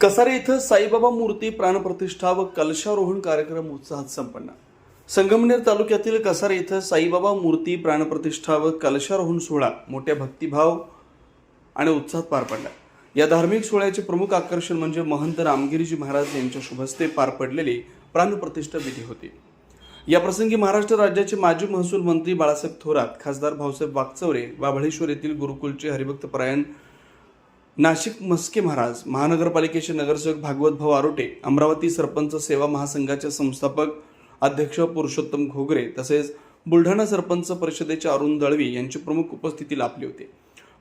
कसारे इथं साईबाबा मूर्ती प्राणप्रतिष्ठा व कलशारोहण कार्यक्रम उत्साहात संपन्न। संगमनेर तालुक्यातील कसारे इथं साईबाबा मूर्ती प्राणप्रतिष्ठा व कलशारोहण सोहळा मोठ्या भक्तिभाव आणि उत्साहात पार पडला। या धार्मिक सोहळ्याचे प्रमुख आकर्षण म्हणजे महंत रामगिरीजी महाराज यांच्या शुभ हस्ते पार पडलेली प्राणप्रतिष्ठा विधी होती। या प्रसंगी महाराष्ट्र राज्याचे माजी महसूल मंत्री बाळासाहेब थोरात, खासदार भाऊसाहेब वागचौरे, बाभळेश्वर येथील गुरुकुलचे हरिभक्त परायण नाशिक मस्के महाराज, महानगरपालिकेचे नगरसेवक भागवत भाऊ आरोटे, अमरावती सरपंच सेवा महासंघाचे संस्थापक अध्यक्ष पुरुषोत्तम घोगरे तसेच बुलढाणा सरपंच परिषदेचे अरुण दळवी यांची प्रमुख उपस्थिती लाभली होती।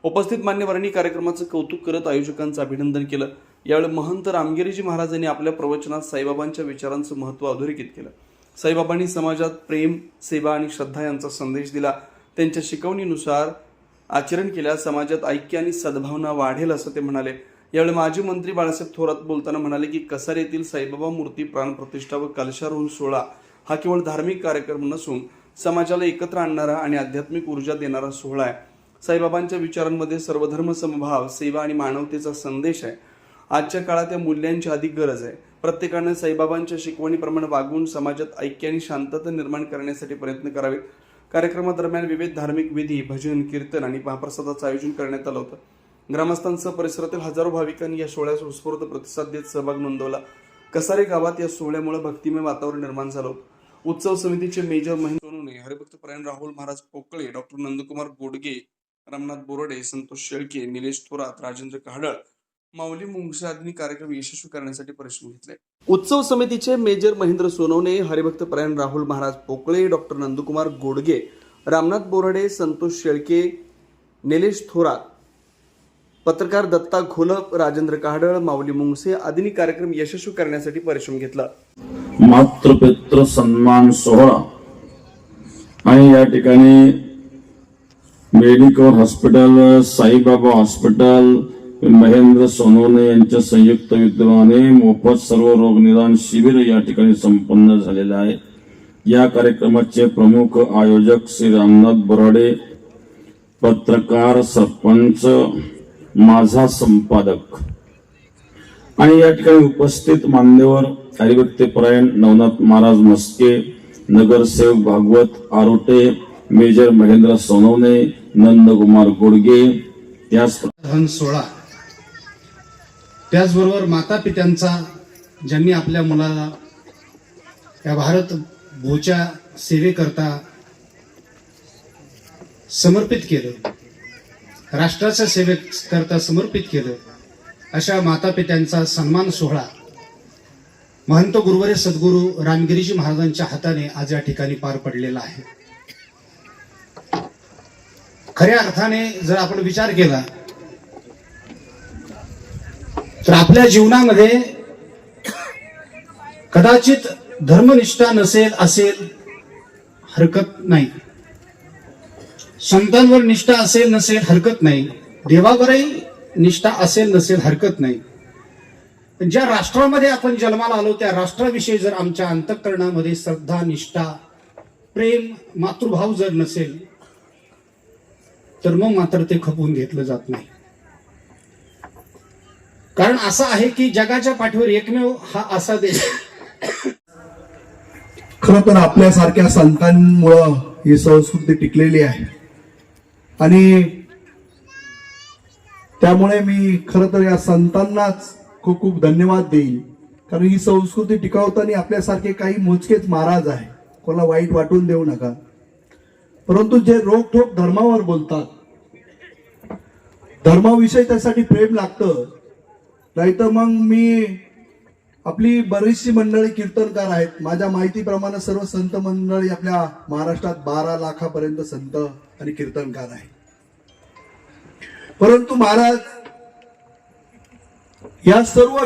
उपस्थित मान्यवरांनी कार्यक्रमाचं कौतुक करत आयोजकांचं अभिनंदन केलं। यावेळी महंत रामगिरीजी महाराजांनी आपल्या प्रवचनात साईबाबांच्या विचारांचं महत्त्व अधोरेखित केलं। साईबाबांनी समाजात प्रेम, सेवा आणि श्रद्धा यांचा संदेश दिला। त्यांच्या शिकवणीनुसार आचरण केल्यास समाजात ऐक्य आणि सद्भावना वाढेल असं ते म्हणाले। यावेळी माजी मंत्री बाळासाहेब थोरात बोलताना म्हणाले की कसारे येथील साईबाबा मूर्ती प्राणप्रतिष्ठा व कलशारोहण सोहळा हा केवळ धार्मिक कार्यक्रम नसून समाजाला एकत्र आणणारा आणि आध्यात्मिक ऊर्जा देणारा सोहळा आहे। साईबाबांच्या विचारांमध्ये सर्वधर्म समभाव, सेवा आणि मानवतेचा संदेश आहे। आजच्या काळात या मूल्यांची अधिक गरज आहे। प्रत्येकाने साईबाबांच्या शिकवणीप्रमाणे वागून समाजात ऐक्य आणि शांतता निर्माण करण्यासाठी प्रयत्न करावेत। कार्यक्रमादरम्यान विविध धार्मिक विधी, भजन, कीर्तन आणि महाप्रसादाचं आयोजन करण्यात आलं होतं। ग्रामस्थांसह परिसरातील हजारो भाविकांनी या सोहळ्यास उत्स्फूर्त प्रतिसाद देत सहभाग नोंदवला। कसारे गावात या सोहळ्यामुळे भक्तिमय वातावरण निर्माण झालं होतं। उत्सव समितीचे मेजर महेंद्र सोनवणे, हरिभक्त परायण राहुल महाराज पोकळे, डॉक्टर नंदकुमार गोडगे, रामनाथ बोराडे, संतोष शेळके, निलेश थोरात, राजेंद्र कहाडळ, माऊली मुंगसे आदींनी कार्यक्रम यशस्वी करण्यासाठी परिश्रम घेतले। उत्सव समितीचे मेजर महेंद्र सोनवणे, हरिभक्त परायण राहुल महाराज पोकळे, डॉक्टर नंदकुमार गोडगे, रामनाथ बोराडे, संतोष शेळके, निलेश थोरात, पत्रकार दत्ता घोलप, राजेंद्र कहाडळ, माऊली मुंगसे आदींनी कार्यक्रम यशस्वी करण्यासाठी परिश्रम घेतला। मातृपितृ सन्मान सोहळा आणि या ठिकाणी medical hospital, Saibaba hospital, Mahendra Sonawane यांच्या संयुक्त विद्यमाने मोफत सर्व रोग निदान शिबिर या ठिकाणी संपन्न झालेले आहे। या कार्यक्रमाचे प्रमुख आयोजक श्री रामनाथ बोराडे, पत्रकार, सरपंच, माझा संपादक आणि या ठिकाणी उपस्थित मान्यवर हरिभक्त परायण नवनाथ महाराज मस्के, नगरसेवक भागवत आरोटे, मेजर महेंद्र सोनवणे, नंदकुमार गोडगे, त्याचबरोबर माता पित्यांचा ज्यांनी आपल्या मुलाला या भारत भूच्या सेवेकरता समर्पित केलं, राष्ट्राच्या सेवेकरता समर्पित केलं, अशा माता पित्यांचा सन्मान सोहळा महंत गुरुवर्य सद्गुरू रामगिरीजी महाराजांच्या हाताने आज या ठिकाणी पार पडलेला आहे। खऱ्या अर्थाने जर आपण विचार केला तर आपल्या जीवनामध्ये कदाचित धर्मनिष्ठा असेल हरकत नाही, संतांवर निष्ठा नसेल हरकत नाही, देवावरही निष्ठा नसेल हरकत नाही, पण ज्या राष्ट्रामध्ये आपण जन्माला आलो त्या राष्ट्राविषयी जर आमच्या अंतःकरणामध्ये श्रद्धा, निष्ठा, प्रेम, मातृभाव जर नसेल तर मग मात्र ते खपवून घेतलं जात नाही। कारण असं आहे की जगाच्या पाठीवर एकमेव हा असा देश, खरं तर आपल्यासारख्या संतांमुळं ही संस्कृती टिकलेली आहे आणि त्यामुळे मी खरं तर या संतांनाच खूप खूप धन्यवाद देईन। कारण ही संस्कृती टिकवताना आपल्यासारखे काही मोजकेच महाराज आहे, कोणाला वाईट वाटून देऊ नका, परंतु जे रोखठोक धर्मावर बोलतात, धर्माविषयी त्यासाठी प्रेम लागतं, नाहीतर मग मी आपली बरीचशी मंडळी कीर्तनकार आहेत, माझ्या माहितीप्रमाणे सर्व संत मंडळी आपल्या महाराष्ट्रात 12 लाखापर्यंत संत आणि कीर्तनकार आहेत, परंतु महाराज या सर्व